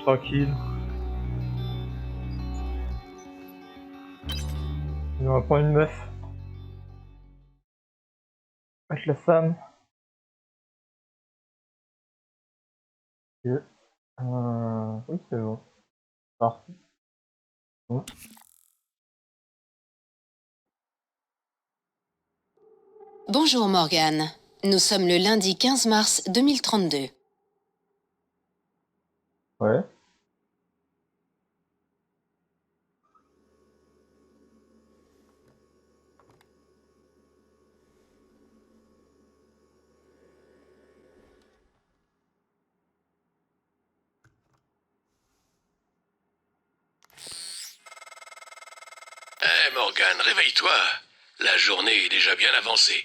tranquille. On va prendre une meuf. Avec la femme. Et, oui, c'est bon. Parti. Bon. Bonjour Morgane. Nous sommes le lundi 15 mars 2032. Ouais. Morgane, réveille-toi. La journée est déjà bien avancée.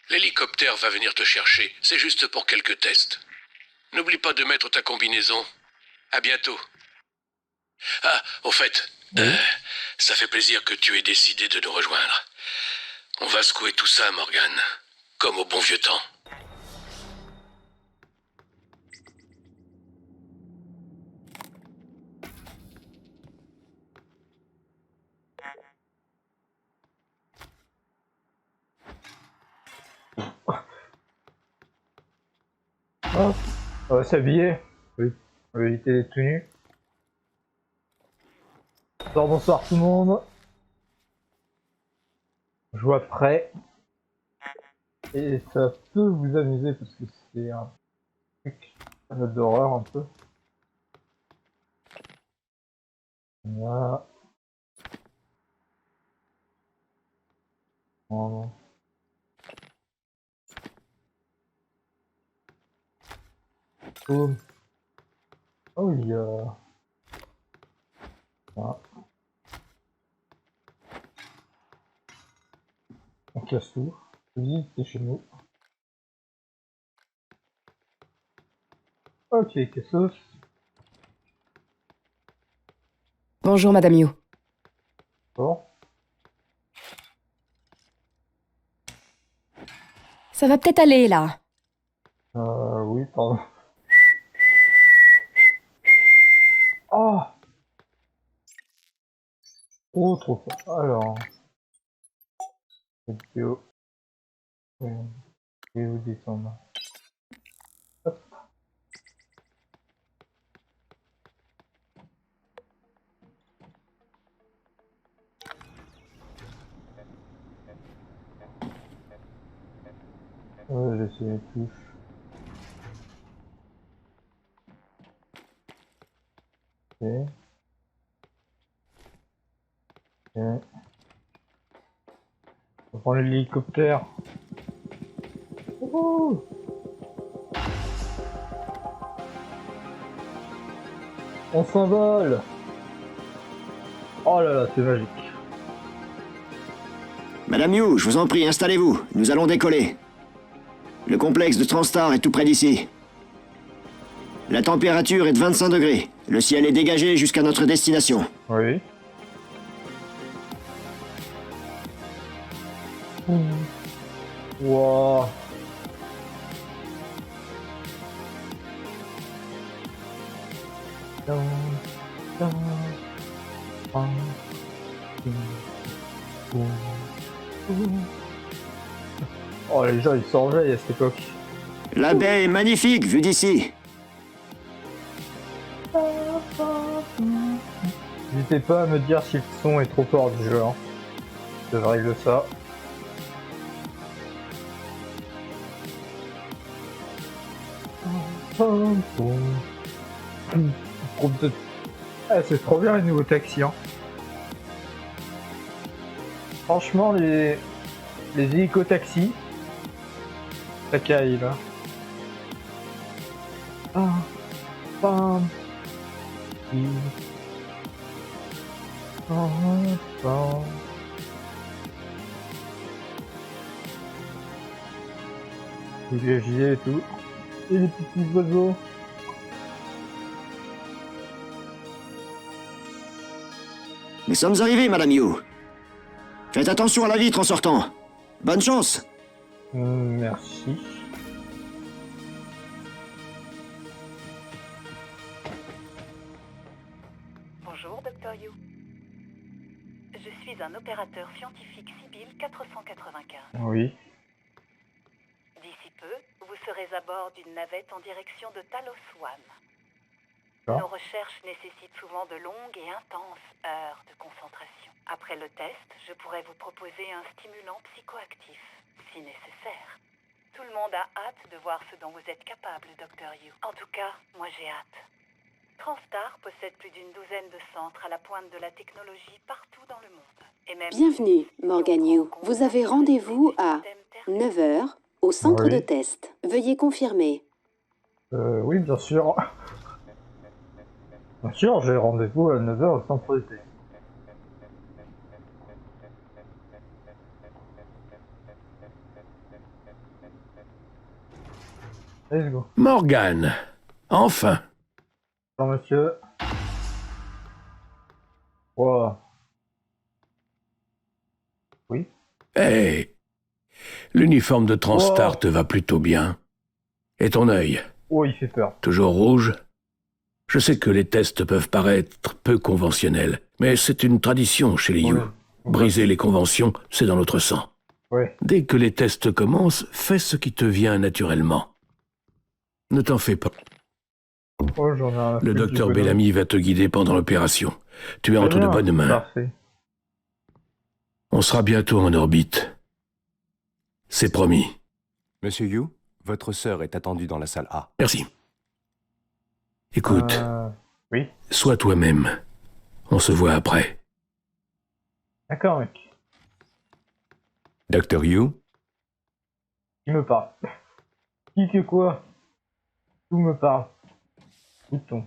L'hélicoptère va venir te chercher, c'est juste pour quelques tests. N'oublie pas de mettre ta combinaison. À bientôt. Ah, au fait, Oui. ça fait plaisir que tu aies décidé de nous rejoindre. On va secouer tout ça, Morgane, comme au bon vieux temps. Hop. On va s'habiller. Oui. On va éviter les tenues. Bonsoir tout le monde. Je vois prêt. Et ça peut vous amuser parce que c'est un truc d'horreur un peu. Voilà. Voilà. Boum. Oh, il y a... Voilà. On casse tout. Oui, c'est chez nous. Ok, cassos. Bonjour Madame Yu. Bon. Ça va peut-être aller là. Oui, pardon. Oh! Oh, trop fort. Alors... Vidéo. Je vais vous descendre. Hop. J'essaie les touches. Ok. Ok. On prend l'hélicoptère. Wouhou! On s'envole! Oh là là, c'est magique. Madame Yu, je vous en prie, installez-vous. Nous allons décoller. Le complexe de Transtar est tout près d'ici. La température est de 25 degrés. Le ciel est dégagé jusqu'à notre destination. Oui. Wow. Oh, les gens ils s'enjaillent à cette époque. La baie est magnifique, vue d'ici. N'hésitez pas à me dire si le son est trop fort du jeu. Hein. Je règle ça. Ah, c'est trop bien les nouveaux taxis. Hein. Franchement, les hélico-taxis, ça caille là. Les gilets et tout. Et les petits oiseaux. Nous sommes arrivés, Madame Yu. Faites attention à la vitre en sortant. Bonne chance. Merci. Bonjour, Dr. Yu. Je suis un opérateur scientifique civil 495. Oui. D'ici peu, vous serez à bord d'une navette en direction de Talos One. D'accord. Nos recherches nécessitent souvent de longues et intenses heures de concentration. Après le test, je pourrais vous proposer un stimulant psychoactif, si nécessaire. Tout le monde a hâte de voir ce dont vous êtes capable, Dr. Yu. En tout cas, moi j'ai hâte. Transtar possède plus d'une douzaine de centres à la pointe de la technologie partout dans le monde. Et même Bienvenue, si Morgan on Yu. prend en Vous compte avez la rendez-vous durée à du système terrestre, 9 heures au centre Oui. de test. Veuillez confirmer. Oui, bien sûr. Bien sûr, j'ai rendez-vous à 9h au centre d'été. Let's go. Morgan, enfin. Bonjour, monsieur. Wow. Oui. Hey, l'uniforme de Transtar Oh. te va plutôt bien. Et ton œil, Oh, il fait peur. toujours rouge? Je sais que les tests peuvent paraître peu conventionnels, mais c'est une tradition chez les You. Ouais. Briser les conventions, c'est dans notre sang. Ouais. Dès que les tests commencent, fais ce qui te vient naturellement. Ne t'en fais pas. Oh, j'en ai un. Le docteur Bellamy va te guider pendant l'opération. Tu es entre de bonnes mains. Parfait. On sera bientôt en orbite. C'est promis. Monsieur Yu, votre sœur est attendue dans la salle A. Merci. Écoute, Oui. sois toi-même. On se voit après. D'accord, mec. Dr. Yu, Qui me parle? Qui que quoi? Tout me parle. Bouton.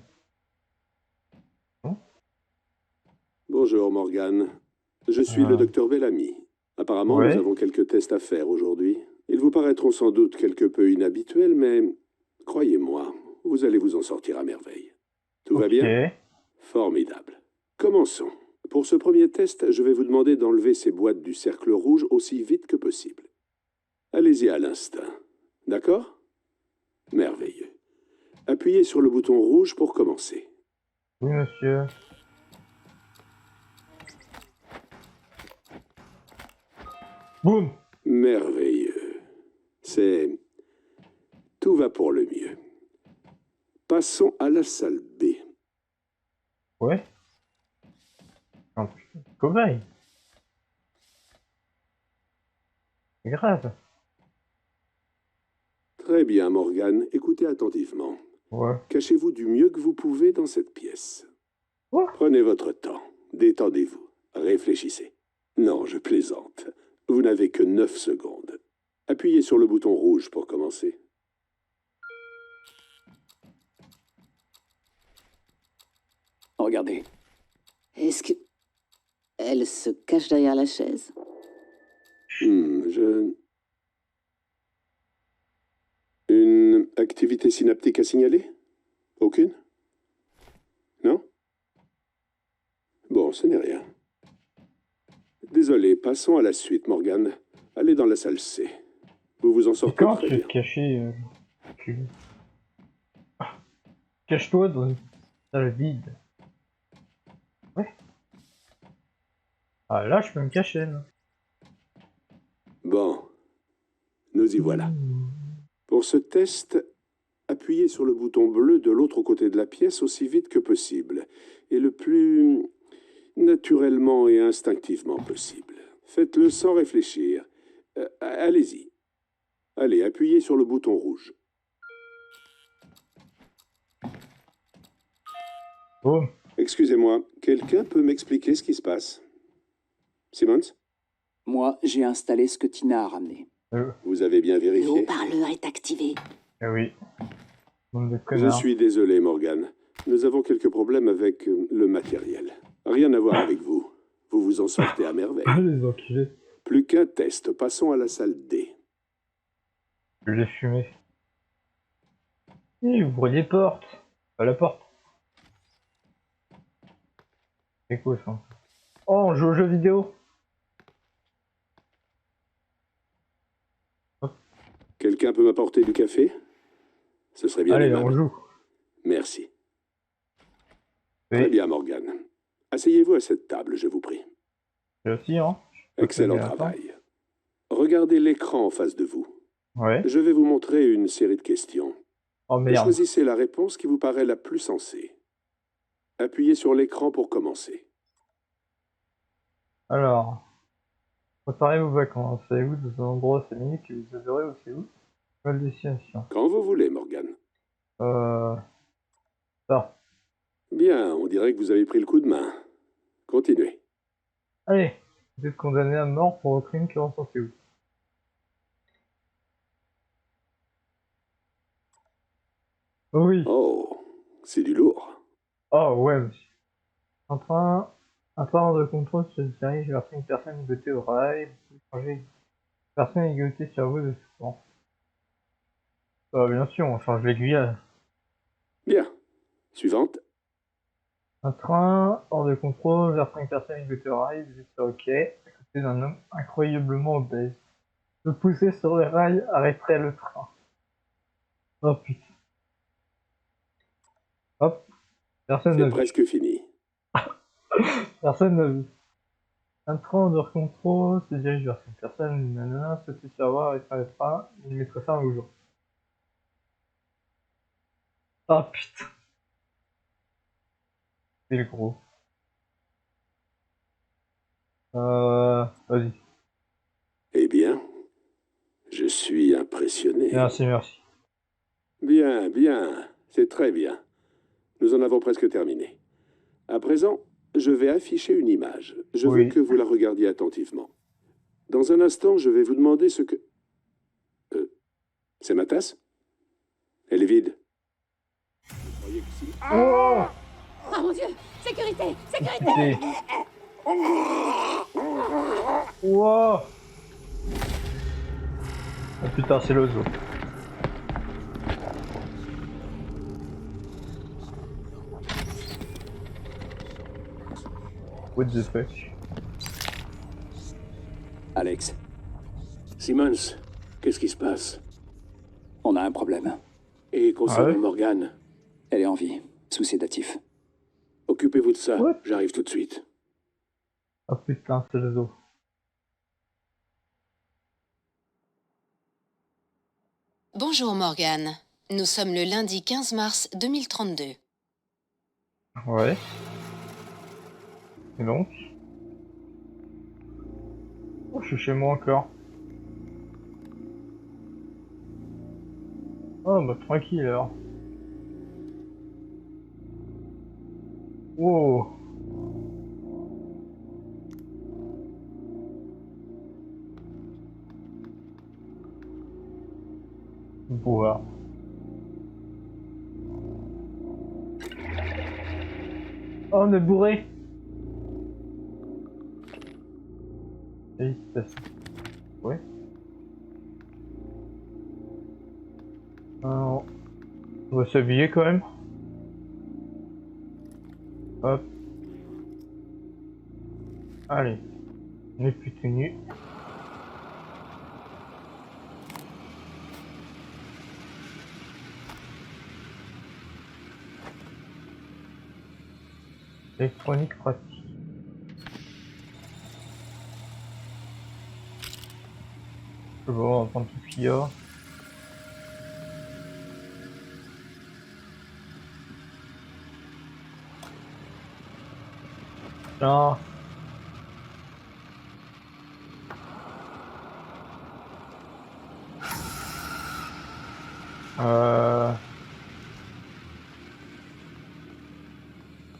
Bonjour Morgan. Je suis le docteur Bellamy. Apparemment, Ouais. nous avons quelques tests à faire aujourd'hui. Ils vous paraîtront sans doute quelque peu inhabituels, mais croyez-moi, vous allez vous en sortir à merveille. Tout va bien? Formidable. Commençons. Pour ce premier test, je vais vous demander d'enlever ces boîtes du cercle rouge aussi vite que possible. Allez-y à l'instinct. D'accord? Merveilleux. Appuyez sur le bouton rouge pour commencer. Oui, monsieur. Boum. Merveilleux. C'est... Tout va pour le mieux. Passons à la salle B. Ouais. En plus, cobaye. C'est grave. Très bien, Morgan. Écoutez attentivement. Ouais. Cachez-vous du mieux que vous pouvez dans cette pièce. Oh. Prenez votre temps. Détendez-vous. Réfléchissez. Non, je plaisante. Vous n'avez que 9 secondes. Appuyez sur le bouton rouge pour commencer. Regardez. Est-ce que... Elle se cache derrière la chaise? Une activité synaptique à signaler? Aucune? Non? Bon, ce n'est rien. Désolé, passons à la suite, Morgan. Allez dans la salle C. Vous vous en Et sortez comment très tu veux bien. te cacher Cache-toi dans une salle vide. Ouais. Ah là, je peux me cacher. Là. Bon, nous y voilà. Pour ce test, appuyez sur le bouton bleu de l'autre côté de la pièce aussi vite que possible, et le plus naturellement et instinctivement possible. Faites-le sans réfléchir. Allez-y. Allez, appuyez sur le bouton rouge. Boum. Excusez-moi, quelqu'un peut m'expliquer ce qui se passe? Simmons? Moi, j'ai installé ce que Tina a ramené. Vous avez bien Le vérifié? haut-parleur est activé. Eh oui. Bande de Je connards. suis désolé, Morgan. Nous avons quelques problèmes avec le matériel. Rien à voir avec vous. Vous vous en sortez à merveille. Les enculés. Plus qu'un test. Passons à la salle D. Je l'ai fumé. Ouvrez les portes. Pas la porte. C'est quoi ça? Oh, on joue aux jeux vidéo. Quelqu'un peut m'apporter du café? Ce serait bien Allez, aimable. on joue. Merci. Oui. Très bien, Morgan. Asseyez-vous à cette table, je vous prie. C'est aussi, hein. Excellent travail. Regardez l'écran en face de vous. Ouais. Je vais vous montrer une série de questions. Oh merde. Choisissez la réponse qui vous paraît la plus sensée. Appuyez sur l'écran pour commencer. Alors, préparez vos vacances. Savez-vous de un endroit assez mini que vous adorez ou c'est où? Quelle destination? Quand vous voulez, Morgan. Ça. Bien, on dirait que vous avez pris le coup de main. Continuez. Allez, vous êtes condamné à mort pour vos crimes qui ressortent où? Oui. Oh, c'est du lourd. Oh ouais, monsieur. Un train de contrôle se dirige vers une personne ligotée au rail. Vous changez une personne ligotée sur vous de souvent. Bien sûr, on change l'aiguille. Bien. Suivante. Un train hors de contrôle vers 5 personnes ligotées au rail. Vous êtes sur OK, à côté d'un homme incroyablement obèse. Le pousser sur les rails arrêterait le train. Oh putain. Hop. Personne n'a C'est vu. presque fini. Personne n'a vu. Un train de contrôle se dirige vers cette personne, nanana, se fait savoir et s'arrêtera, il mettrait fin au jour. Ah putain. C'est le gros. Vas-y. Eh bien, je suis impressionné. Merci, merci. Bien, bien. C'est très bien. Nous en avons presque terminé. À présent, je vais afficher une image. Je veux que vous la regardiez attentivement. Dans un instant, je vais vous demander ce que... c'est ma tasse? Elle est vide. Vous croyez que si... Oh, Oh mon Dieu! Sécurité! Sécurité! wow. Oh putain, c'est l'ozo. What the fuck? Alex, Simmons, qu'est-ce qui se passe? on a un problème. Et concernant Ah ouais? Morgan, Elle est en vie, sous sédatif. occupez-vous de ça. What? J'arrive tout de suite. Oh putain, c'est l'ozo. Bonjour Morgan. Nous sommes le lundi 15 mars 2032. Ouais. Et donc? Oh, je suis chez moi encore. Oh bah tranquille alors. Wow. Boire. Oh, on est bourré. Félicitations. Ouais. Alors, on va s'habiller quand même. Hop. Allez. On est plus tout nu. Électronique pratique. Bon, on va prendre tout ce qu'il y a. Tiens.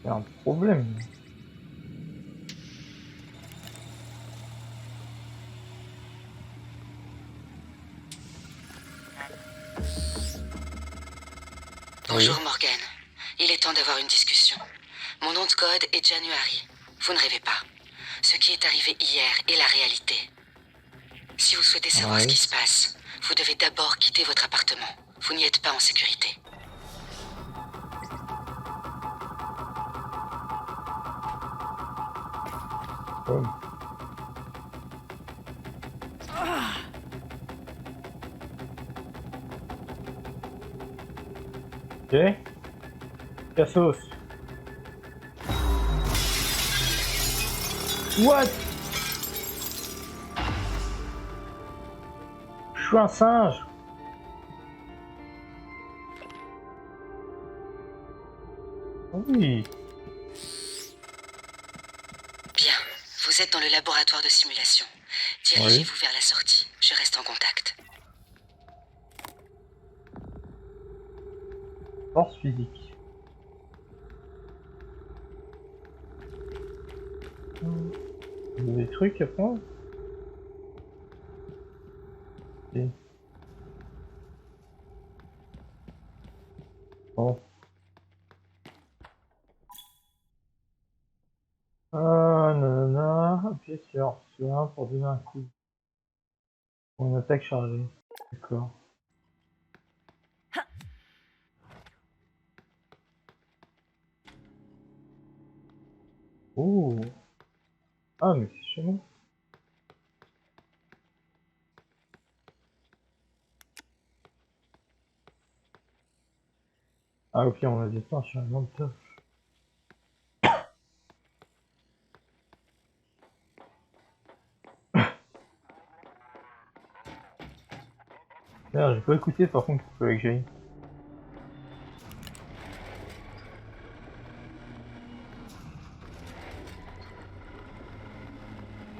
C'est un problème. Bonjour Morgan. Il est temps d'avoir une discussion. Mon nom de code est January. Vous ne rêvez pas. Ce qui est arrivé hier est la réalité. Si vous souhaitez savoir ce qui se passe, vous devez d'abord quitter votre appartement. Vous n'y êtes pas en sécurité. Ok. Cassos. What? Je suis un singe. Oui. Bien, vous êtes dans le laboratoire de simulation. Dirigez-vous vers la sortie. Je reste en contact. Force physique. Il y a des trucs à prendre. Ok. Bon. Nanana. Appuyez sur C1 pour donner un coup. Pour une attaque chargée. D'accord. Oh. Ah, mais c'est chez nous. Ah, ok, on a dit ça, je suis un menteur. Merde, j'ai pas écouté par contre, il fallait que j'aille.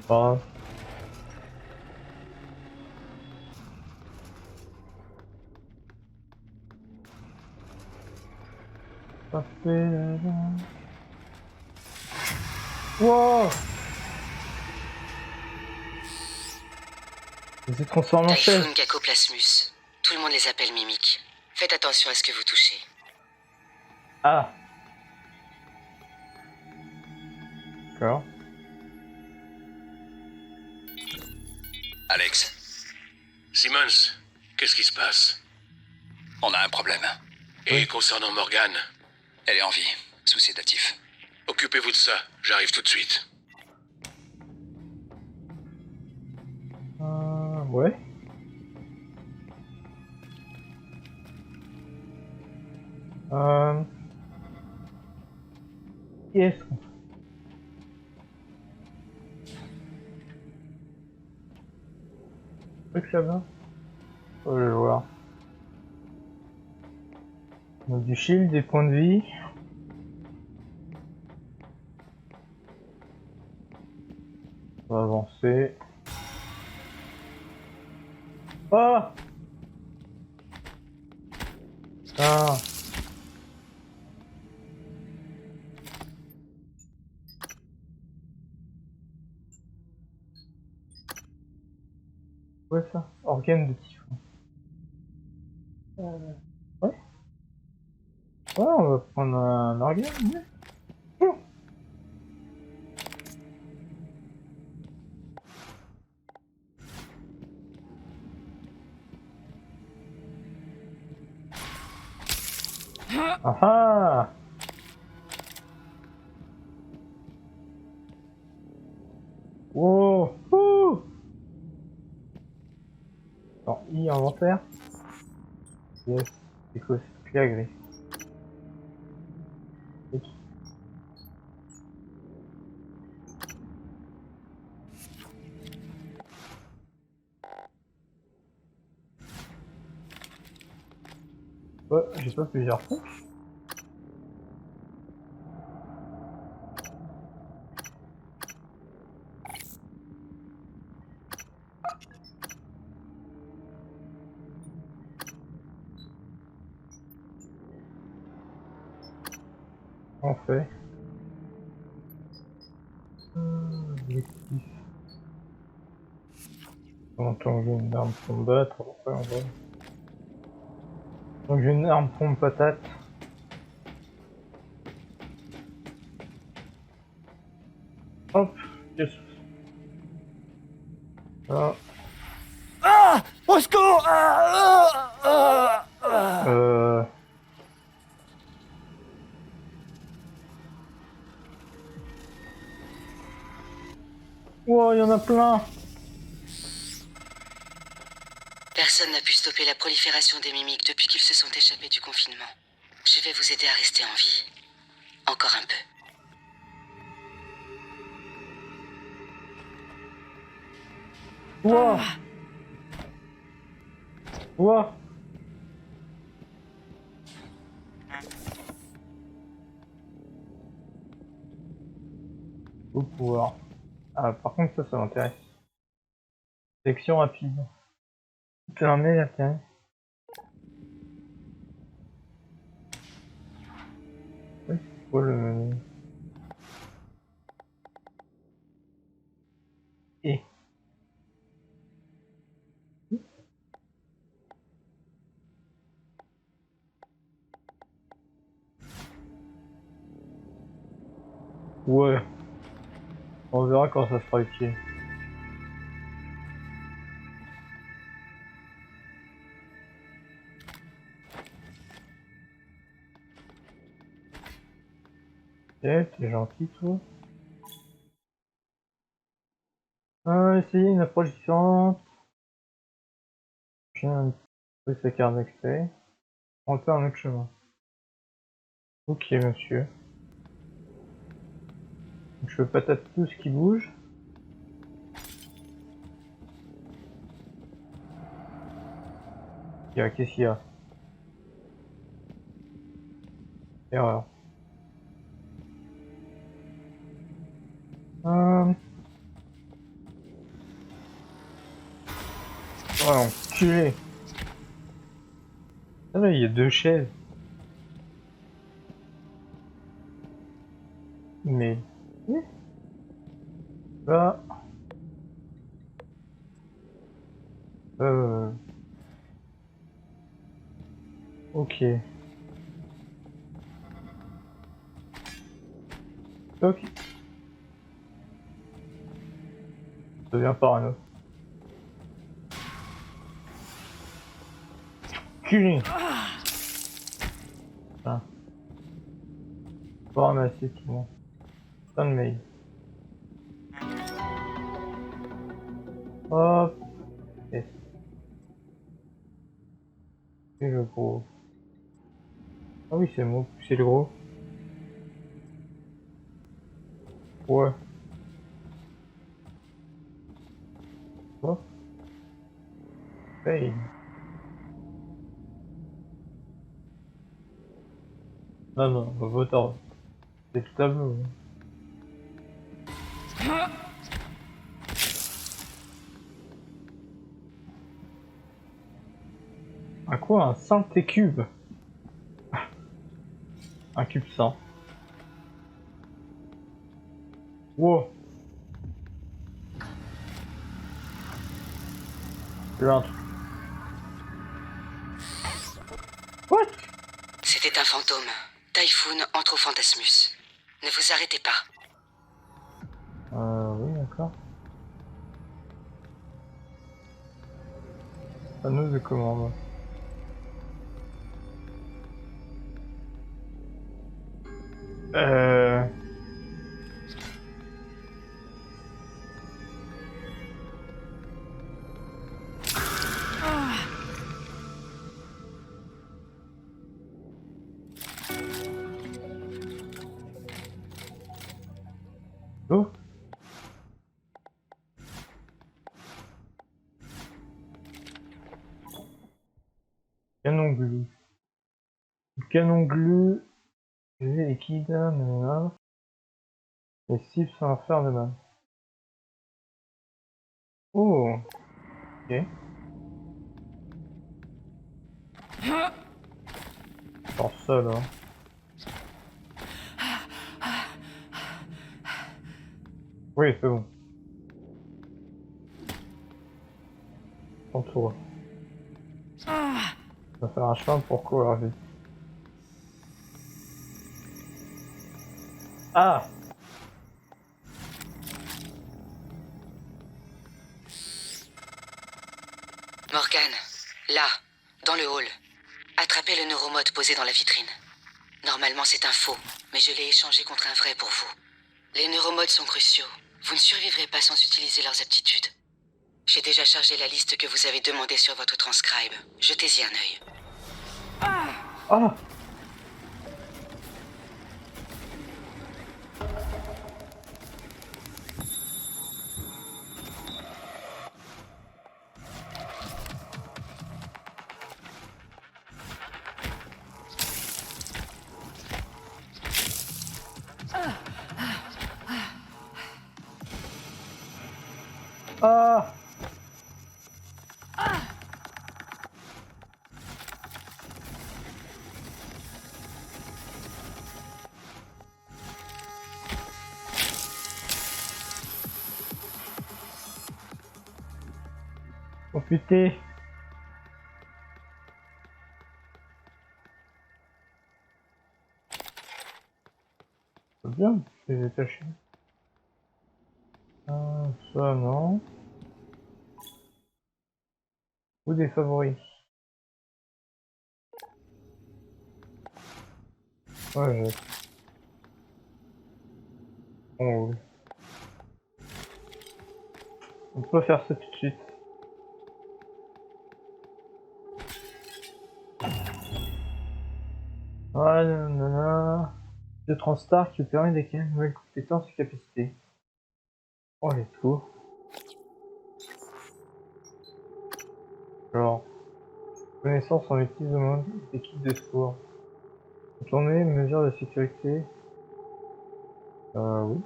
Pas grave. Parfait, là, là. Wow! Il s'est transformé en chaise. Typhoon Gacoplasmus. Tout le monde les appelle mimiques. Faites attention à ce que vous touchez. Ah! D'accord. Alex, Simmons, qu'est-ce qui se passe? on a un problème. Et concernant Morgan? Elle est en vie, sous sédatif. Occupez-vous de ça, j'arrive tout de suite. Ouais. Qu'est-ce qu'on fait? Truc là-bas? Oh, je vais voir. Donc, du shield, des points de vie. On va avancer. Oh! Ah! Ouais, ça. Organe de typhon. Ouais. Ouais, on va prendre un organe, ouais. Ah ah! Wow! Ouh! Attends, I inventaire. Yes. C'est quoi? C'est clé à gré. Ok. Ouais, j'ai pas plusieurs trucs. En fait. Objectif. Quand on joue une arme pour me battre, après on va. Donc j'ai une arme pompe patate. Hop, yes. Ah. Ah! Au secours! Wow, il y en a plein! Personne n'a pu stopper la prolifération des mimiques depuis qu'ils se sont échappés du confinement. Je vais vous aider à rester en vie. Encore un peu. Ouah. Ouah. Au pouvoir. Ah, par contre, ça m'intéresse. Sélection rapide. Fermez la pièce. Oui, c'est quoi le menu? Et. Ouais. On verra quand ça sera utile. Ok, t'es gentil, toi. Essayer une approche différente. J'ai un peu sa carte d'accès. On fait un autre chemin. Ok, monsieur. Donc, je veux patate tout ce qui bouge. Qu'est-ce qu'il y a? Erreur. Ouais, enculé. Ah là, il y a 2 chaises. Mais... Là... Ok. Ok. Ça devient parano. Culé. Putain. Faut ramasser tout le monde. Plein de mails. Hop. Yes. Et le gros. Ah oui, c'est moi. C'est le gros. Ouais. Quoi? Hey. Non, non, votre c'est tout tableau. À quoi un synthé cube? Un cube 100. Wow. J'ai un truc. What? C'était un fantôme. Typhoon entre au Fantasmus. Ne vous arrêtez pas. Oui, d'accord. Panneau de commande. Oh. Canon glue. Canon glue. Liquide, nanana. Les cibles sont à faire de mal. Oh. Ok. Genre ça là. Oui, c'est bon. Prends-toi. On va faire un chemin pour courir vite. Ah! Morgan, là, dans le hall. Attrapez le neuromode posé dans la vitrine. Normalement, c'est un faux, mais je l'ai échangé contre un vrai pour vous. Les neuromodes sont cruciaux. Vous ne survivrez pas sans utiliser leurs aptitudes. J'ai déjà chargé la liste que vous avez demandée sur votre transcribe. Jetez-y un œil. Ah! Ah! Oh putain! C'est bien, les détacher. Ça non. Ou des favoris. Ouais, je... On roule. On peut faire ça tout de suite. Ah, nanana. Le Transstar qui vous permet d'acquérir une nouvelle compétence et capacité. Oh, les tours. Genre, connaissance en maîtrise de monde d'équipe de secours. Tourner, mesures de sécurité. Oui.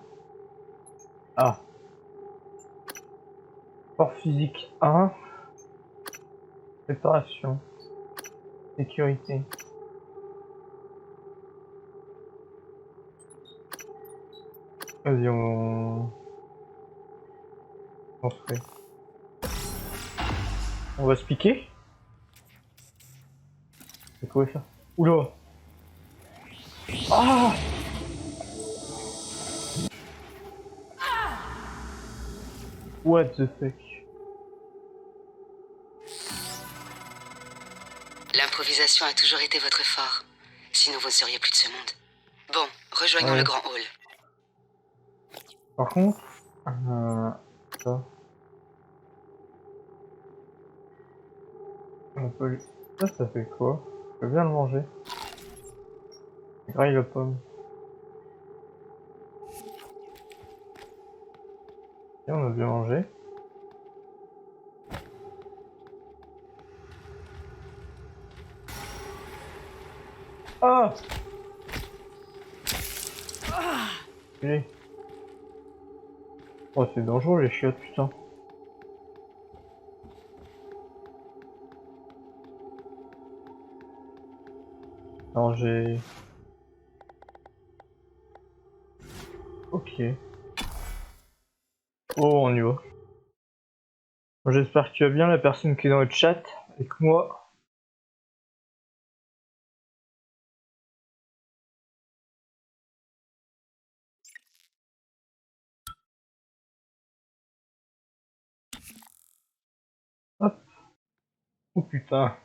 Ah. Sport physique 1. Préparation. Sécurité. Vas-y, on se fait. On va se piquer. C'est quoi ça? Oula! Ah! What the fuck? L'improvisation a toujours été votre fort. Sinon vous ne seriez plus de ce monde. Bon, rejoignons le grand hall. Par contre, ça. On peut... Ça fait quoi? Je peux bien le manger. Graille la pomme. Et on a bien mangé. Ah! Allez. Oh, c'est dangereux les chiottes, putain. Alors j'ai... Ok. Oh, on y va. J'espère que tu vas bien, la personne qui est dans le chat, avec moi. Hop. Oh putain.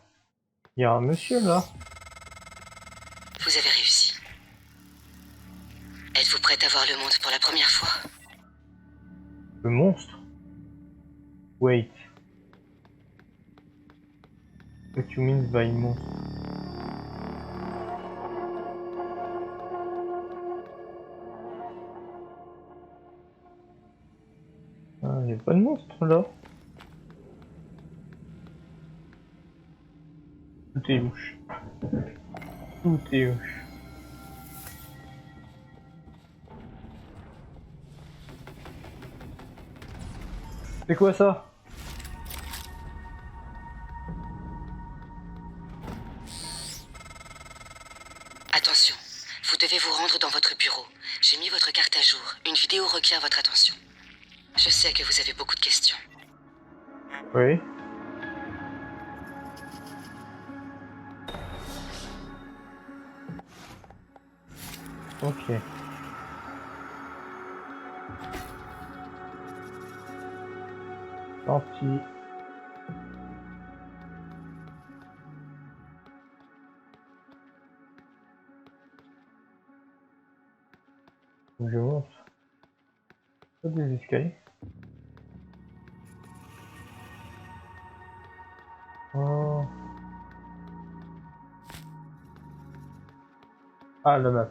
Il y a un monsieur là. Vous avez réussi. Êtes-vous prête à voir le monde pour la première fois? Le monstre. Wait. What you mean by monstre? Ah, y a pas de monstre là. Tout est louche. Tout est louche. C'est quoi ça? Attention, vous devez vous rendre dans votre bureau. J'ai mis votre carte à jour. Une vidéo requiert votre attention. Je sais que vous avez beaucoup de questions. Oui. Ok. Gentil. Je monte. Pas des escaliers. Oh. Ah, la map.